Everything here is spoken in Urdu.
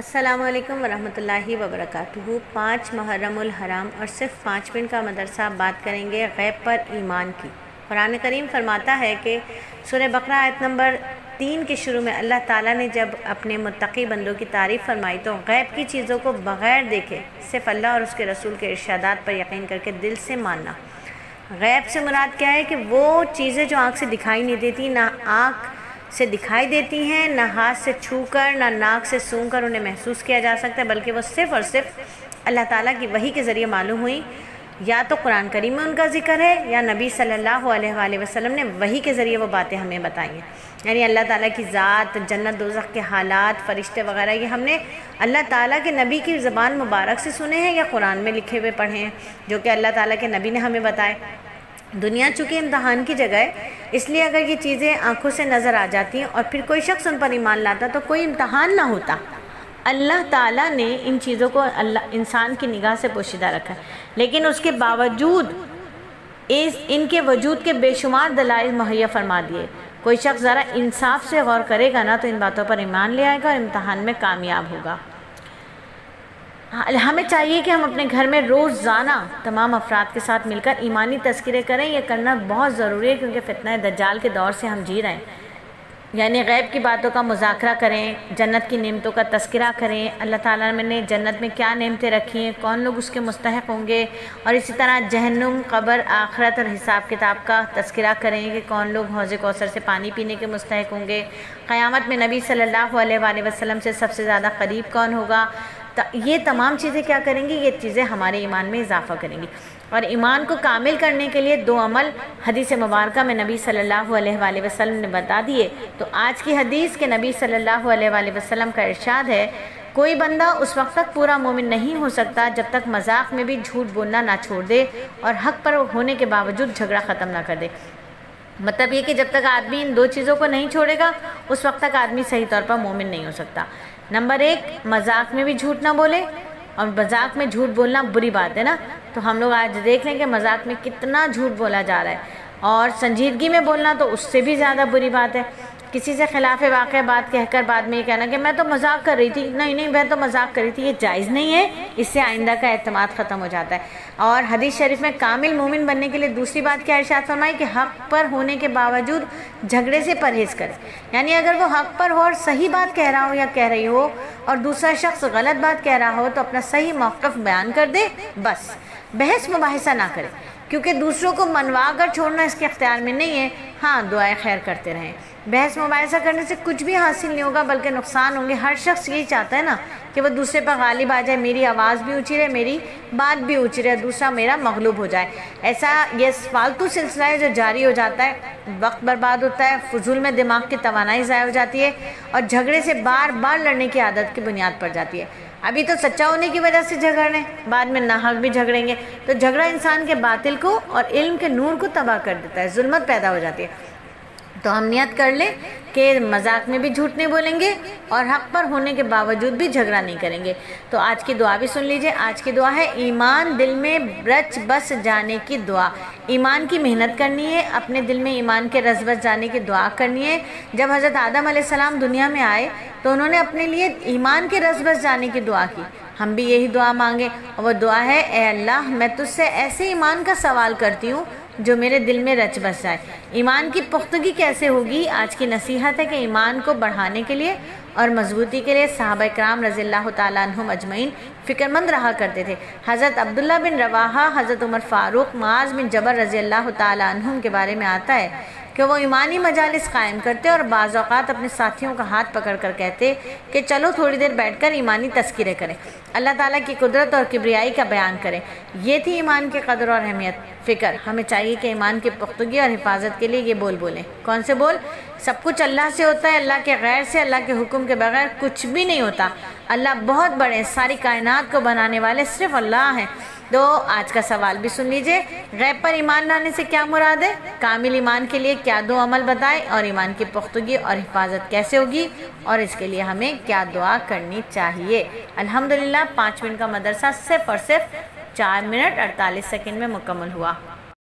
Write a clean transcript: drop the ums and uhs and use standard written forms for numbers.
السلام علیکم ورحمۃ اللہ وبرکاتہ۔ 5 محرم الحرام اور صرف 5 منٹ کا مدرسہ بات کریں گے غیب پر ایمان کی۔ قرآن کریم فرماتا ہے کہ سورہ بقرہ آیت نمبر 3 کے شروع میں اللہ تعالیٰ نے جب اپنے متقی بندوں کی تعریف فرمائی تو غیب کی چیزوں کو بغیر دیکھے صرف اللہ اور اس کے رسول کے ارشادات پر یقین کر کے دل سے ماننا۔ غیب سے مراد کیا ہے کہ وہ چیزیں جو آنکھ سے دکھائی نہیں دیتی، نہ آنکھ سے دکھائی دیتی ہیں، نہ ہاتھ سے چھو کر، نہ ناک سے سونگھ کر انہیں محسوس کیا جا سکتا ہے، بلکہ وہ صرف اور صرف اللہ تعالیٰ کی وحی کے ذریعے معلوم ہوئی۔ یا تو قرآن کریم میں ان کا ذکر ہے یا نبی صلی اللہ علیہ وآلہ وسلم نے وحی کے ذریعے وہ باتیں ہمیں بتائی ہیں۔ یعنی اللہ تعالیٰ کی ذات، جنت دوزخ کے حالات، فرشتے وغیرہ، یہ ہم نے اللہ تعالیٰ کے نبی کی زبان مبارک سے سنے ہیں یا قرآن میں لکھے ہوئے پڑھے ہیں جو کہ اللہ تعالیٰ کے نبی نے ہمیں بتائے۔ دنیا چونکہ امتحان کی جگہ ہے، اس لیے اگر یہ چیزیں آنکھوں سے نظر آ جاتی ہیں اور پھر کوئی شخص ان پر ایمان لاتا تو کوئی امتحان نہ ہوتا۔ اللہ تعالیٰ نے ان چیزوں کو انسان کی نگاہ سے پوشیدہ رکھا ہے، لیکن اس کے باوجود ان کے وجود کے بے شمار دلائل مہیا فرما دیے۔ کوئی شخص ذرا انصاف سے غور کرے گا نا تو ان باتوں پر ایمان لے آئے گا اور امتحان میں کامیاب ہوگا۔ ہمیں چاہیے کہ ہم اپنے گھر میں روزانہ تمام افراد کے ساتھ مل کر ایمانی تذکرے کریں۔ یہ کرنا بہت ضروری ہے کیونکہ فتنہ دجال کے دور سے ہم جی رہے ہیں۔ یعنی غیب کی باتوں کا مذاکرہ کریں، جنت کی نعمتوں کا تذکرہ کریں، اللہ تعالیٰ نے جنت میں کیا نعمتیں رکھی ہیں، کون لوگ اس کے مستحق ہوں گے، اور اسی طرح جہنم، قبر، آخرت اور حساب کتاب کا تذکرہ کریں کہ کون لوگ حوض کوثر سے پانی پینے کے مستحق ہوں گے، قیامت میں نبی صلی اللہ علیہ وآلہ وسلم سے سب سے زیادہ قریب کون ہوگا۔ یہ تمام چیزیں کیا کریں گی؟ یہ چیزیں ہمارے ایمان میں اضافہ کریں گی۔ اور ایمان کو کامل کرنے کے لیے 2 عمل حدیث مبارکہ میں نبی صلی اللہ علیہ وآلہ وسلم نے بتا دیے۔ تو آج کی حدیث کے نبی صلی اللہ علیہ وآلہ وسلم کا ارشاد ہے، کوئی بندہ اس وقت تک پورا مومن نہیں ہو سکتا جب تک مذاق میں بھی جھوٹ بولنا نہ چھوڑ دے اور حق پر ہونے کے باوجود جھگڑا ختم نہ کر دے۔ مطلب یہ کہ جب تک آدمی ان 2 چیزوں کو نہیں چھوڑے گا اس وقت تک آدمی صحیح طور پر مومن نہیں ہو سکتا۔ نمبر 1، مذاق میں بھی جھوٹ نہ بولے، اور مذاق میں جھوٹ بولنا بری بات ہے نا، تو ہم لوگ آج دیکھ لیں کہ مذاق میں کتنا جھوٹ بولا جا رہا ہے، اور سنجیدگی میں بولنا تو اس سے بھی زیادہ بری بات ہے۔ کسی سے خلاف واقع بات کہہ کر بعد میں یہ کہنا کہ میں تو مذاق کر رہی تھی، نہیں میں تو مذاق کر رہی تھی، یہ جائز نہیں ہے، اس سے آئندہ کا اعتماد ختم ہو جاتا ہے۔ اور حدیث شریف میں کامل مومن بننے کے لیے دوسری بات کیا ارشاد فرمائی کہ حق پر ہونے کے باوجود جھگڑے سے پرہیز کرے۔ یعنی اگر وہ حق پر ہو اور صحیح بات کہہ رہا ہو یا کہہ رہی ہو اور دوسرا شخص غلط بات کہہ رہا ہو تو اپنا صحیح موقف بیان کر دے، بس بحث مباحثہ نہ کرے، کیونکہ دوسروں کو منوا کر چھوڑنا اس کے اختیار میں نہیں ہے۔ ہاں، دعائیں خیر کرتے رہیں۔ بحث مباحثہ کرنے سے کچھ بھی حاصل نہیں ہوگا بلکہ نقصان ہوں گے۔ ہر شخص یہی چاہتا ہے نا کہ وہ دوسرے پر غالب آ جائے، میری آواز بھی اونچی رہے، میری بات بھی اونچی رہے، دوسرا میرا مغلوب ہو جائے۔ ایسا یہ فالتو سلسلہ ہے جو جاری ہو جاتا ہے، وقت برباد ہوتا ہے، فضول میں دماغ کی توانائی ضائع ہو جاتی ہے اور جھگڑے سے بار بار لڑنے کی عادت کی بنیاد پڑ جاتی ہے۔ ابھی تو سچا ہونے کی وجہ سے جھگڑ رہے ہیں، بعد میں ناحق بھی جھگڑیں گے، تو جھگڑا انسان کے باطل کو اور علم کے نور کو تباہ کر دیتا ہے، ظلمت پیدا ہو جاتی ہے۔ تو ہم نیت کر لیں کہ مذاق میں بھی جھوٹ نہیں بولیں گے اور حق پر ہونے کے باوجود بھی جھگڑا نہیں کریں گے۔ تو آج کی دعا بھی سن لیجئے۔ آج کی دعا ہے ایمان دل میں رچ بس جانے کی دعا۔ ایمان کی محنت کرنی ہے، اپنے دل میں ایمان کے رچ بس جانے کی دعا کرنی ہے۔ جب حضرت آدم علیہ السلام دنیا میں آئے تو انہوں نے اپنے لیے ایمان کے رچ بس جانے کی دعا کی۔ ہم بھی یہی دعا مانگیں، اور وہ دعا ہے، اے اللہ میں تجھ سے ایسے ایمان کا سوال کرتی ہوں جو میرے دل میں رچ بس جائے۔ ایمان کی پختگی کیسے ہوگی؟ آج کی نصیحت ہے کہ ایمان کو بڑھانے کے لیے اور مضبوطی کے لیے صحابہ کرام رضی اللہ تعالیٰ عنہم اجمعین فکر مند رہا کرتے تھے۔ حضرت عبداللہ بن رواحہ، حضرت عمر فاروق، معاذ بن جبل رضی اللہ تعالیٰ عنہم کے بارے میں آتا ہے کہ وہ ایمانی مجالس قائم کرتے اور بعض اوقات اپنے ساتھیوں کا ہاتھ پکڑ کر کہتے کہ چلو تھوڑی دیر بیٹھ کر ایمانی تذکرے کریں، اللہ تعالیٰ کی قدرت اور کبریائی کا بیان کریں۔ یہ تھی ایمان کی قدر اور اہمیت۔ فکر ہمیں چاہیے کہ ایمان کی پختگی اور حفاظت کے لیے یہ بول بولیں۔ کون سے بول؟ سب کچھ اللہ سے ہوتا ہے، اللہ کے غیر سے، اللہ کے حکم کے بغیر کچھ بھی نہیں ہوتا۔ اللہ بہت بڑے ہیں، ساری کائنات کو بنانے والے صرف اللہ ہیں۔ تو آج کا سوال بھی سن لیجئے، غیب پر ایمان لانے سے کیا مراد ہے؟ کامل ایمان کے لیے کیا 2 عمل بتائے، اور ایمان کی پختگی اور حفاظت کیسے ہوگی، اور اس کے لیے ہمیں کیا دعا کرنی چاہیے۔ الحمدللہ 5 منٹ کا مدرسہ صرف اور صرف 4 منٹ 48 سیکنڈ میں مکمل ہوا۔